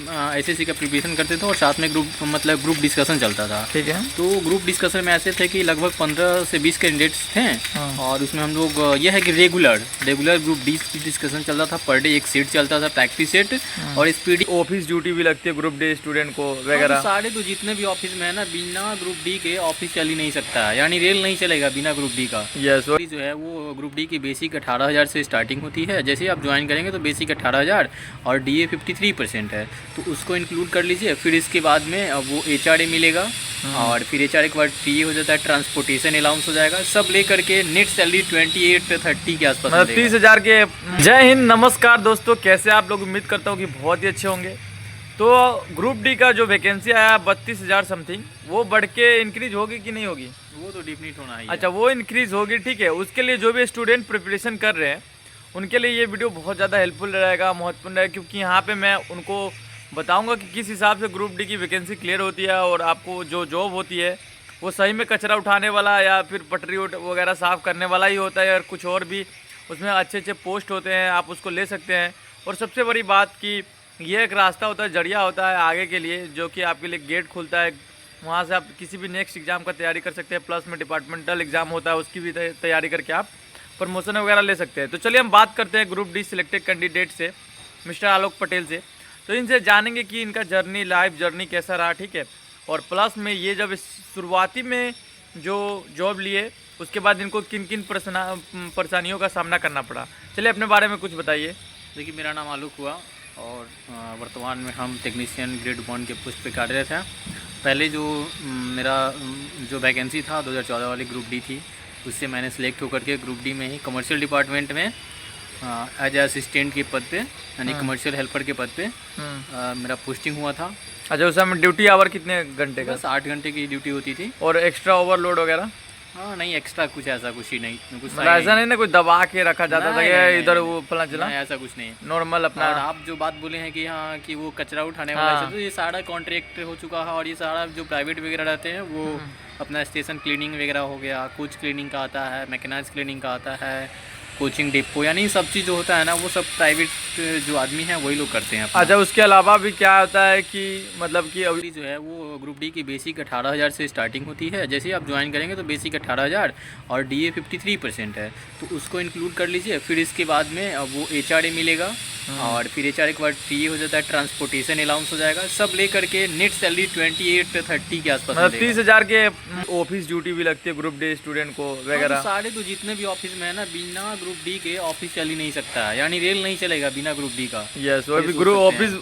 SSC का preparation करते थे और साथ में ग्रुप डिस्कशन चलता था। ठीक है। तो ग्रुप डिस्कशन में ऐसे थे कि लगभग 15 से 20 कैंडिडेट्स थे। हाँ। और उसमें हम लोग यह है कि रेगुलर ग्रुप डिस्कशन चलता था। पर डे एक सेट चलता था, प्रैक्टिस सेट। और स्पीड ऑफिस ड्यूटी भी लगती है ग्रुप डी स्टूडेंट को वगैरह। सारे तो जितने भी ऑफिस में है ना, बिना ग्रुप डी के ऑफिस चल ही नहीं सकता है, यानी रेल नहीं चलेगा बिना ग्रुप डी का। यस। जो है वो ग्रुप डी की बेसिक 18,000 से स्टार्टिंग होती है। जैसे ही आप ज्वाइन करेंगे तो बेसिक 18,000 और DA 53% है, तो उसको इंक्लूड कर लीजिए। फिर इसके बाद में वो HRA मिलेगा और फिर HRA के बाद TA हो जाता है, ट्रांसपोर्टेशन अलाउंस हो जाएगा। सब लेकर के नेट सैलरी 28-30 के आसपास, मतलब 30,000 के। जय हिंद, नमस्कार दोस्तों, कैसे आप लोग? उम्मीद करता हूँ कि बहुत ही अच्छे होंगे। तो ग्रुप डी का जो वैकेंसी आया 32,000 समथिंग, वो बढ़ के इंक्रीज होगी कि नहीं होगी? वो तो डिफिनिट होना ही है। अच्छा, वो इंक्रीज होगी, ठीक है। उसके लिए जो भी स्टूडेंट प्रिपरेशन कर रहे हैं उनके लिए ये वीडियो बहुत ज़्यादा हेल्पफुल रहेगा, महत्वपूर्ण रहेगा, क्योंकि यहाँ पे मैं उनको बताऊंगा कि किस हिसाब से ग्रुप डी की वैकेंसी क्लियर होती है और आपको जो जॉब होती है वो सही में कचरा उठाने वाला या फिर पटरी वगैरह साफ़ करने वाला ही होता है, और कुछ और भी उसमें अच्छे अच्छे पोस्ट होते हैं, आप उसको ले सकते हैं। और सबसे बड़ी बात कि ये एक रास्ता होता है, जरिया होता है आगे के लिए, जो कि आपके लिए गेट खुलता है। वहाँ से आप किसी भी नेक्स्ट एग्ज़ाम का तैयारी कर सकते हैं, प्लस में डिपार्टमेंटल एग्ज़ाम होता है उसकी भी तैयारी करके आप प्रमोशन वगैरह ले सकते हैं। तो चलिए हम बात करते हैं ग्रुप डी सिलेक्टेड कैंडिडेट से, मिस्टर आलोक पटेल से। तो इनसे जानेंगे कि इनका जर्नी, लाइफ जर्नी कैसा रहा, ठीक है। और प्लस में ये जब शुरुआती में जो जॉब लिए उसके बाद इनको किन किन परेशानियों का सामना करना पड़ा। चलिए अपने बारे में कुछ बताइए। देखिए, मेरा नाम आलोक हुआ और वर्तमान में हम टेक्नीशियन ग्रेड 1 के पोस्ट पे कार्यरत हैं। पहले जो मेरा जो वैकेंसी था 2014 वाली ग्रुप डी थी, उससे मैंने सेलेक्ट होकर के ग्रुप डी में ही कमर्शियल डिपार्टमेंट में एज असिस्टेंट के पद पे, यानी कमर्शियल हेल्पर के पद पे मेरा पोस्टिंग हुआ था। अच्छा, उस समय ड्यूटी आवर कितने घंटे का? बस 8 घंटे की ड्यूटी होती थी। और एक्स्ट्रा ओवरलोड वगैरह? हाँ, नहीं एक्स्ट्रा कुछ ऐसा कुछ ही नहीं, कुछ ऐसा नहीं ना कोई दबा के रखा जाता था कि इधर वो फला चला, ऐसा कुछ नहीं, नॉर्मल अपना। और आप जो बात बोले हैं कि हाँ कि वो कचरा उठाने वाला है, तो ये सारा कॉन्ट्रैक्ट हो चुका है। और ये सारा जो प्राइवेट वगैरह रहते हैं वो अपना स्टेशन क्लीनिंग वगैरह हो गया, कोच क्लीनिंग का आता है, मैकेनाइज क्लीनिंग का आता है, कोचिंग डिपो, यानी सब चीज़ जो होता है ना वो सब प्राइवेट जो आदमी हैं वही लोग करते हैं। अच्छा, उसके अलावा भी क्या होता है कि मतलब कि अभी जो है वो ग्रुप डी की बेसिक 18,000 से स्टार्टिंग होती है। जैसे ही आप ज्वाइन करेंगे तो बेसिक 18,000 और DA 53% है, तो उसको इंक्लूड कर लीजिए। फिर इसके बाद में वो HRA मिलेगा और फिर HRA के बाद TA हो जाता है, ट्रांसपोर्टेशन अलाउंस हो जाएगा। सब लेकर के नेट सैलरी 28-30 के आसपास, मतलब 30,000 के। ऑफिस ड्यूटी भी लगती है ग्रुप डी स्टूडेंट को वगैरह। सारे तो जितने भी ऑफिस में है ना, बिना ग्रुप डी के ऑफिस चल ही नहीं सकता है, यानी रेल नहीं चलेगा बिना ग्रुप डी का। यस, वो भी ग्रुप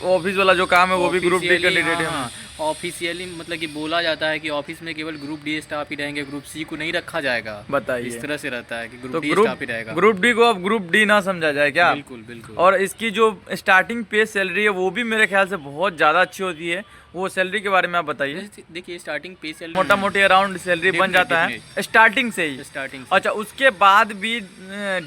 ऑफिस वाला जो काम है वो भी ग्रुप डी कैंडिडेट है। ऑफिशियली मतलब कि बोला जाता है कि ऑफिस में केवल ग्रुप डी स्टाफ ही रहेंगे, ग्रुप सी को नहीं रखा जाएगा। बताइए, इस तरह से रहता है कि ग्रुप तो डी स्टाफ ही रहेगा। ग्रुप डी को अब ग्रुप डी ना समझा जाए क्या? बिल्कुल बिल्कुल। और इसकी जो स्टार्टिंग पे सैलरी है वो भी मेरे ख्याल से बहुत ज़्यादा अच्छी होती है। वो सैलरी के बारे में आप बताइए। देखिए, स्टार्टिंग पे सैलरी मोटा मोटी अराउंड सैलरी बन जाता है स्टार्टिंग से ही। अच्छा, उसके बाद भी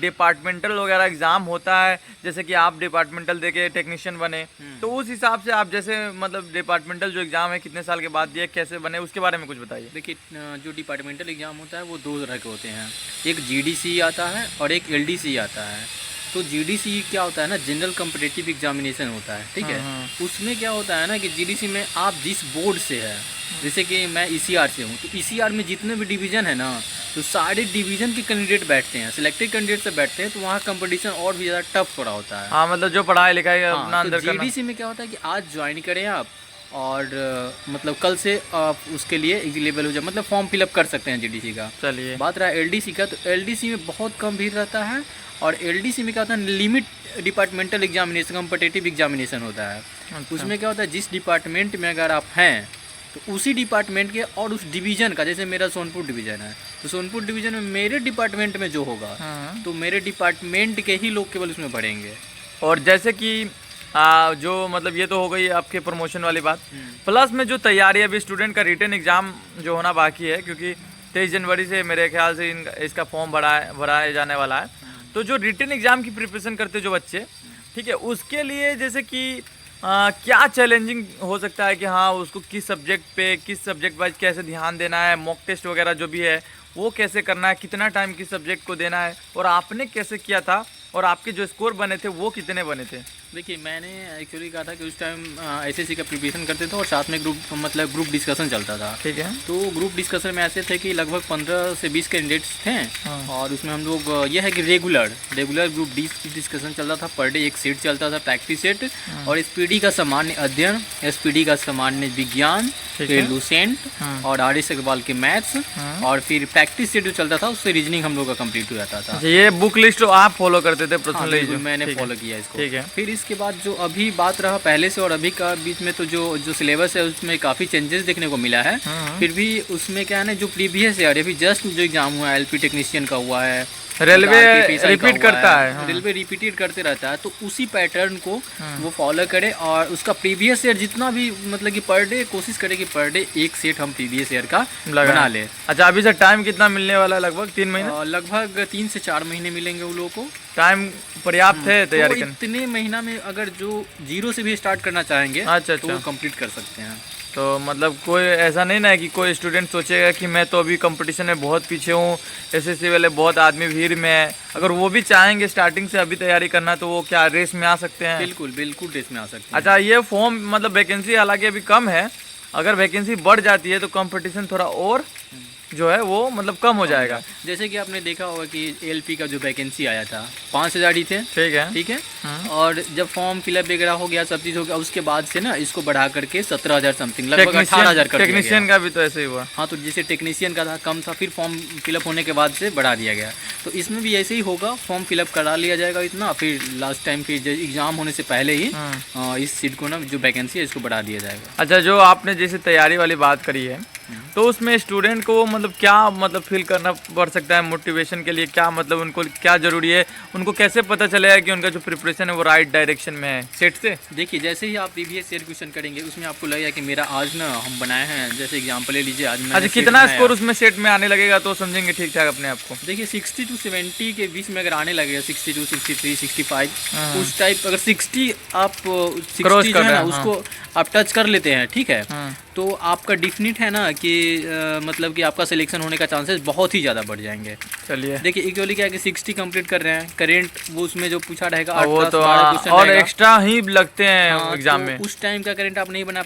डिपार्टमेंटल वगैरह एग्जाम होता है, जैसे कि आप डिपार्टमेंटल देके टेक्नीशियन बने, तो उस हिसाब से आप जैसे मतलब डिपार्टमेंटल जो एग्जाम है कितने साल के बाद दिए, कैसे बने, उसके बारे में कुछ बताइए। देखिए, जो डिपार्टमेंटल एग्जाम होता है वो 2 तरह के होते हैं, एक GDC आता है और एक LDC आता है। तो GDC क्या होता है ना, जनरल कॉम्पिटिटिव एग्जामिनेशन होता है, ठीक है। उसमें क्या होता है ना कि GDC में आप जिस बोर्ड से है, जैसे कि मैं ECR से हूँ, तो ECR में जितने भी डिवीज़न है ना, तो सारे डिवीज़न के कैंडिडेट बैठते हैं, सिलेक्टेड कैंडिडेट से बैठते हैं, तो वहाँ कंपटीशन और भी ज़्यादा टफ हो रहा होता है। हाँ, मतलब जो पढ़ाई लिखाई अपना अंदर करना। GDC में क्या होता है कि आज ज्वाइन करें आप और मतलब कल से आप उसके लिए एलिजिबल हो जाए, मतलब फॉर्म फिलअप कर सकते हैं GDC का। चलिए, बात रहा LDC का, तो LDC में बहुत कम भीड़ रहता है। और LDC में क्या होता है, limit departmental examination, competitive examination होता है। उसमें क्या होता है, जिस डिपार्टमेंट में अगर आप हैं तो उसी डिपार्टमेंट के और उस डिवीज़न का, जैसे मेरा सोनपुर डिवीज़न है, तो सोनपुर डिवीज़न में मेरे डिपार्टमेंट में जो होगा तो मेरे डिपार्टमेंट के ही लोग केवल उसमें बढ़ेंगे। और जैसे कि जो मतलब ये तो हो गई आपके प्रमोशन वाली बात, प्लस में जो तैयारी अभी स्टूडेंट का रिटन एग्ज़ाम जो होना बाकी है, क्योंकि 23 जनवरी से मेरे ख्याल से इसका फॉर्म भराया जाने वाला है। तो जो रिटन एग्ज़ाम की प्रिपरेशन करते जो बच्चे, ठीक है, उसके लिए जैसे कि क्या चैलेंजिंग हो सकता है कि हाँ उसको किस सब्जेक्ट वाइज कैसे ध्यान देना है, मॉक टेस्ट वगैरह जो भी है वो कैसे करना है, कितना टाइम किस सब्जेक्ट को देना है, और आपने कैसे किया था और आपके जो स्कोर बने थे वो कितने बने थे? देखिए मैंने एक्चुअली कहा था कि उस टाइम एसएससी का प्रिपरेशन करते थे और साथ में ग्रुप डिस्कशन चलता था। ठीक है। तो ग्रुप डिस्कशन में ऐसे थे कि लगभग 15 से 20 कैंडिडेट्स थे। और उसमें हम लोग यह है कि रेगुलर ग्रुप डिस्कशन चलता था। पर डे एक सेट चलता था, प्रैक्टिस सेट। और एसपीडी का सामान्य अध्ययन, एसपीडी का सामान्य विज्ञान, फिर लूसेंट और आर.एस. अग्रवाल के मैथ्स। और फिर प्रैक्टिस सेट जो चलता था उससे रीजनिंग हम लोग का कंप्लीट हो जाता था। ये बुक लिस्ट आप फॉलो करते थे पर्सनली? हाँ, मैंने फॉलो किया इसको। ठीक है। फिर इसके बाद जो अभी बात रहा पहले से और अभी का बीच में, तो जो सिलेबस है उसमें काफ़ी चेंजेस देखने को मिला है। फिर भी उसमें क्या है ना, जो प्रीवियस ईयर अभी जस्ट जो एग्जाम हुआ है एलपी टेक्नीशियन का हुआ है, रेलवे रिपीट करता है। रेलवे रिपीटेड करते रहता है, तो उसी पैटर्न को वो फॉलो करे और उसका प्रीवियस ईयर जितना भी मतलब कि पर डे कोशिश करे कि पर डे एक सेट हम प्रीवियस ईयर का बना ले। अच्छा, अभी से टाइम कितना मिलने वाला है? लगभग 3 महीने? लगभग 3 से 4 महीने मिलेंगे उन लोगों को। टाइम पर्याप्त है तैयारी तो करने? इतने महीना में अगर जो जीरो से भी स्टार्ट करना चाहेंगे तो वो कंप्लीट कर सकते हैं। तो मतलब कोई ऐसा नहीं ना है कि कोई स्टूडेंट सोचेगा कि मैं तो अभी कंपटीशन में बहुत पीछे हूँ, एसएससी वाले बहुत आदमी भीड़ में है, अगर वो भी चाहेंगे स्टार्टिंग से अभी तैयारी करना तो वो क्या रेस में आ सकते हैं? बिल्कुल रेस में आ सकते हैं। अच्छा, ये फॉर्म मतलब वैकेंसी हालांकि अभी कम है, अगर वैकेंसी बढ़ जाती है तो कंपटीशन थोड़ा और जो है वो मतलब कम हो जाएगा। जैसे कि आपने देखा होगा कि एलपी का जो वैकेंसी आया था 5000 ही थे। ठीक है। और जब फॉर्म फिलअप वगैरह हो गया, सब चीज़ हो गया, उसके बाद से ना इसको बढ़ा करके 17000 समथिंग, लगभग 18000 कर दिया गया। टेक्नीशियन का भी तो ऐसे ही हुआ। हाँ, तो जैसे टेक्नीशियन का था कम था, फिर फॉर्म फिलअप होने के बाद से बढ़ा दिया गया। तो इसमें भी ऐसे ही होगा, फॉर्म फिलअप करा लिया जाएगा इतना, फिर लास्ट टाइम फिर एग्जाम होने से पहले ही इस सीट को ना जो वैकेंसी है इसको बढ़ा दिया जाएगा। अच्छा, जो आपने जैसे तैयारी वाली बात करी है, तो उसमें स्टूडेंट को मतलब क्या मतलब फील करना पड़ सकता है मोटिवेशन के लिए? क्या मतलब उनको क्या ज़रूरी है? उनको कैसे पता चलेगा कि उनका जो प्रिपरेशन है वो राइट डायरेक्शन में है सेट से? देखिए, जैसे ही आप प्रीवियस ईयर क्वेश्चन करेंगे उसमें आपको लगेगा कि मेरा आज ना हम बनाए हैं, जैसे एग्जाम्पल ले लीजिए आज। अच्छा, कितना स्कोर उसमें सेट में आने लगेगा तो समझेंगे ठीक ठाक अपने आप को? देखिए 60 to 70 के बीच में अगर आने लगेगा, 62, 63, 65 उस टाइप, अगर 60 आप 60 जो है ना उसको आप टच कर लेते हैं, ठीक है, तो आपका डिफिनिट है ना कि मतलब कि आपका सिलेक्शन होने का चांसेस बहुत ही ज़्यादा बढ़ जाएंगे। चलिए, देखिए एक्चुअली क्या है कि 60 कंप्लीट कर रहे हैं, करेंट वो उसमें जो पूछा रहेगा वो तो और एक्स्ट्रा ही लगते हैं एग्जाम में। उस टाइम का करेंट आप नहीं बना